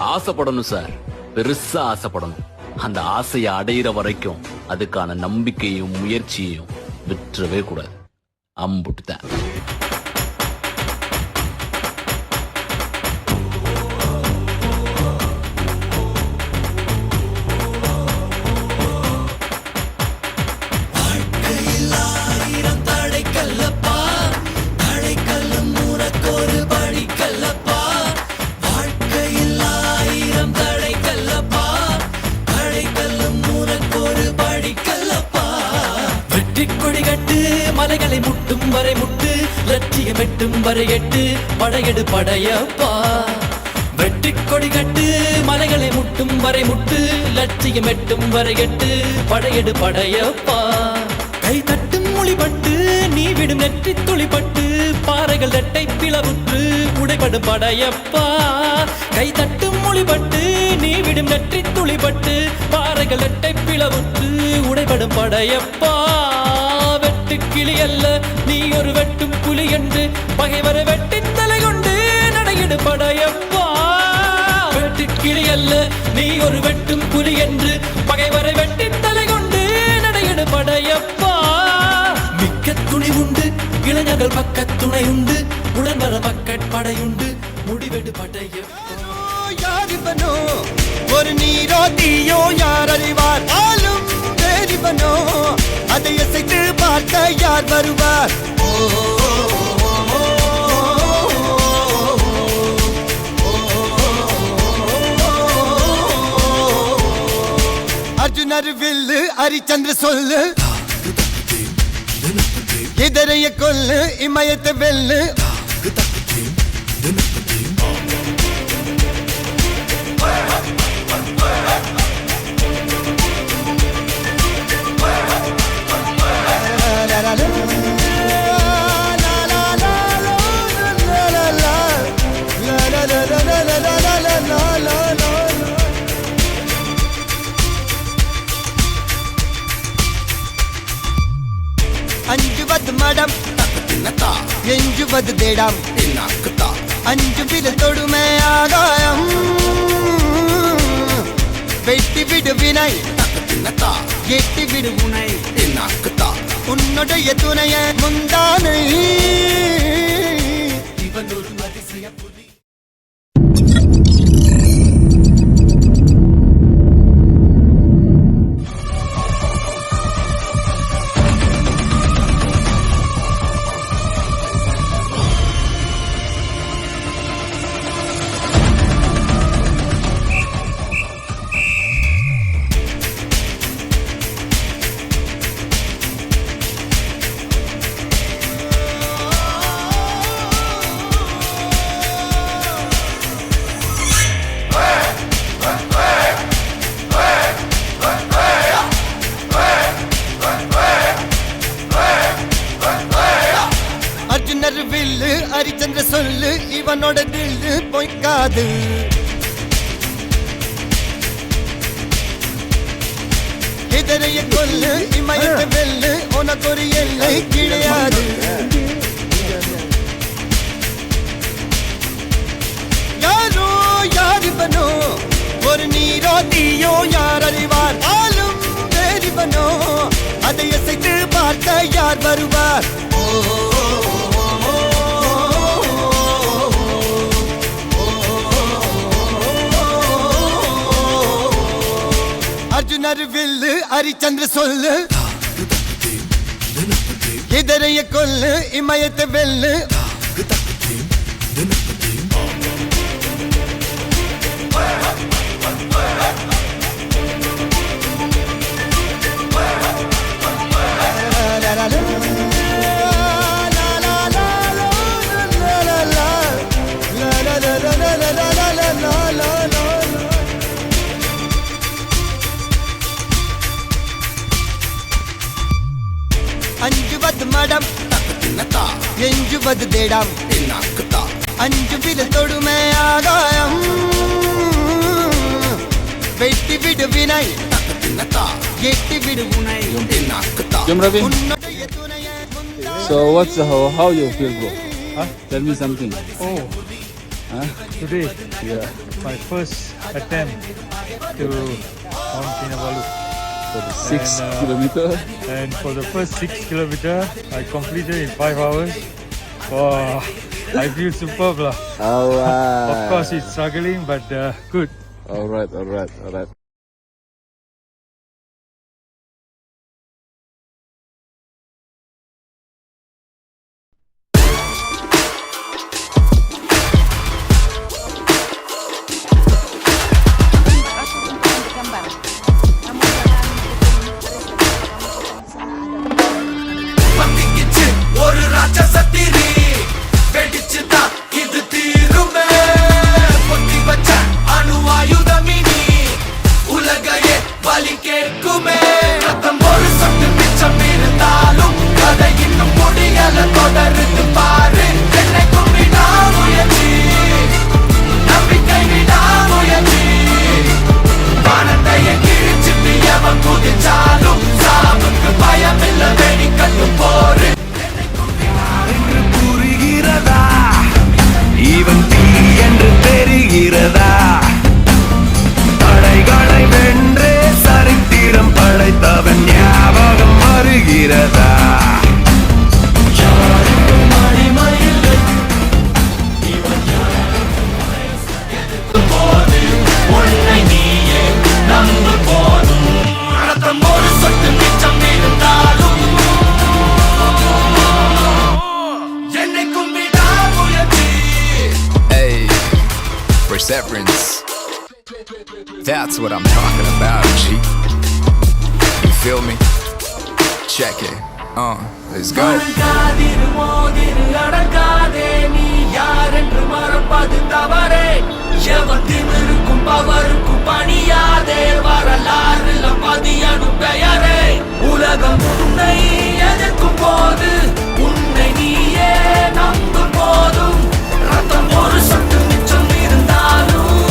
ஆசைப்படணும் sir, பெருசா ஆசைப்படணும். அந்த ஆசையை அடையிற வரைக்கும் அதுக்கான நம்பிக்கையும் முயற்சியையும் விட்டுறவே கூடாது. அம்புட்டுதான். மலைகளை முட்டும் வரை முட்டு, லட்சியம் வெட்டும் வரை எட்டு, படையெடு படையப்பா. வெற்றி கொடி கட்டு, மலைகளை முட்டும் வரை முட்டு, லட்சியம் வெட்டும் வரை எட்டு, படையெடு படையப்பா. கை தட்டும் மொழிபட்டு நீ விடும் நெற்றி துளிப்பட்டு, பாறைகள் ரெட்டை பிளவுற்று உடைபடும் படையப்பா. கை தட்டும் மொழிபட்டு நீ விடும் நெற்றி துளிப்பட்டு, பாறைகள் ரெட்டை பிளவுற்று உடைபடும் படையப்பா. கிளி அல்ல நீ ஒரு வெட்டும் புலி என்று, பகைவரை வெட்டின் தலை கொண்டு நடையிடு படையப்பா. வெட்டு கிளி அல்ல நீ ஒரு வெட்டும் புலி என்று, பகைவரை வெட்டின் தலை கொண்டு நடையிடு படையப்பா. மிக்க துணி உண்டு இளைஞர்கள் பக்க துணை உண்டு, உடன் வர மக்கட்படையுண்டு முடிவெடு படையப்பா. யாரிவனோ ஒரு நீரோ தீயோ யார் அறிவார், ஆளும் வேறிவனோ அதை அசைத்து பார்க்க யார் வருவார். அர்ஜுனர் வில்லு ஹரிச்சந்திர சொல்லு, எதிரைய கொல்லு இமயத்தை வெல்லு. அஞ்சுவது மடம் எஞ்சுவது தேடம், அஞ்சு விரல் தொடுமை ஆகாயம். வெட்டி விடு வினை எட்டி விடு உனை, உன்னுடைய துணைய முந்தானை. இவன் ஒரு அதிசய புலி. அர்ஜுனர் வில்லு ஹரிச்சந்திர சொல்லு, இவனோட தில்லு பொய்க்காது. எதிரைய கொல்லு இமயத்தை வெல்லு, உனக்கு ஒரு எல்லை கிடையாது. யாரோ யாரிவனோ ஒரு நீரோ தீயோ யார் அறிவார், ஆளும் வேறிவனோ அதை அசைத்து பார்க்க யார் வருவார். அர்ஜுனர் வில்லு ஹரிச்சந்திர சொல்லு, எதிரைய கொல்லு இமயத்தை வெல்லு. அஞ்சுவது மடம் எஞ்சுவது தேடம், அஞ்சு விரல் தொடுமை ஆகாயம். வெட்டி விடு வினை எட்டி விடு உனை, உன்னுடைய துணைய So how you feel, bro? Tell me something. Today Yeah. my first attempt to Mount Kinabalu. For the 6 And, kilometer. And for the first 6 kilometer, I completed in 5 hours. Wow, I feel superb lah. Alright. Of course, it's struggling, but good. Alright. பத்திக்கிச்சு ஒரு ராட்சசத்திரி வெடிச்சுதான் இது தீருமே பொத்தி வச்ச அணு ஆயுதமினி உலகையே வலி கேட்குமே ரத்தம் ஒரு சொட்டு மிச்சம் இருந்தாலும் கதை இன்னும் முடியல தொடருது பாரு என்னை கும்பிடா முயற்சி நம்பிக்கை விடா முயற்சி வானத்தையே கிழிச்சிட்டு எவன் குதிச்சாலும் சாவுக்கு பயமில்ல வெடிக்கட்டும் போரு என்று புரிகிறதா இவன் தீ என்று தெரிகிறதா தடைகளை வென்றே சரித்திரம் படைத்தவன் ஞாபகம் வருகிறதா யாருக்கும் அடிமையில்லை இவன் போது உன்னை நீயே நம்பு போதும் ரத்தம் ஒரு சொட்டு மிச்சம் இருந்தாலும் என்னை கும்பிடா முயற்சி Hey, perseverance. That's what I'm talking about, G. You feel me? Check it. Let's go. மறக்காதிரு மோதிரு Adangathey நீ யாரென்று மறப்பது தவறே எவன் திமிருக்கும் பவருக்கும் பணியாதே வரலாறுல பதியனு பெயரே உலகம் உன்னை எதிர்க்கும் போது உன்னை நீயே நம்பும் போதும் ரத்தம் ஒரு சொட்டு மிச்சம் இருந்தாலும்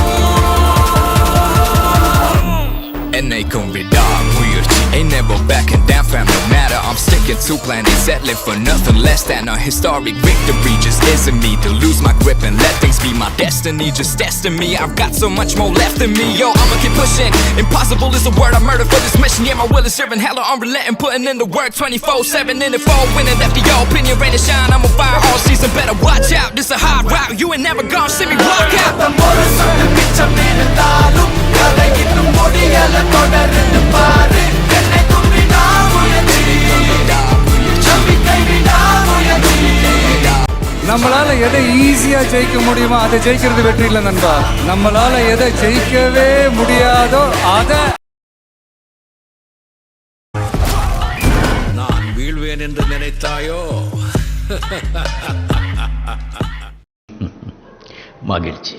என்னைக்கும் விடாமுயற்சி Ain't never backing down fam, no matter I'm sticking to plan and settling for nothing less than a historic victory. Just isn't me to lose my grip and let things be my destiny. Just testing me, I've got so much more left in me. Yo, I'ma keep pushing. Impossible is a word I murder for this mission. Yeah, my will is serving hella unrelenting, putting in the work 24/7 in the fall, winning left your opinion, rain and shine. I'm on fire all season, better watch out. This a hard route, you ain't never gonna see me walk out. ரத்தம் ஒரு சொட்டு மிச்சம் இருந்தாலும் கதை இன்னும் முடியல தொடருது பாரு என்னை கும்பிடா முயற்சி நம்பிக்கை விடா முயற்சி நம்மளால எதை ஈஸியா ஜெயிக்க முடியுமோ அதை ஜெயிக்கிறது வெற்றி இல்லை நண்பா. நம்மளால எதை ஜெயிக்கவே முடியாதோ அதை நான் வீழ்வேன் என்று நினைத்தாயோ? மகிழ்ச்சி.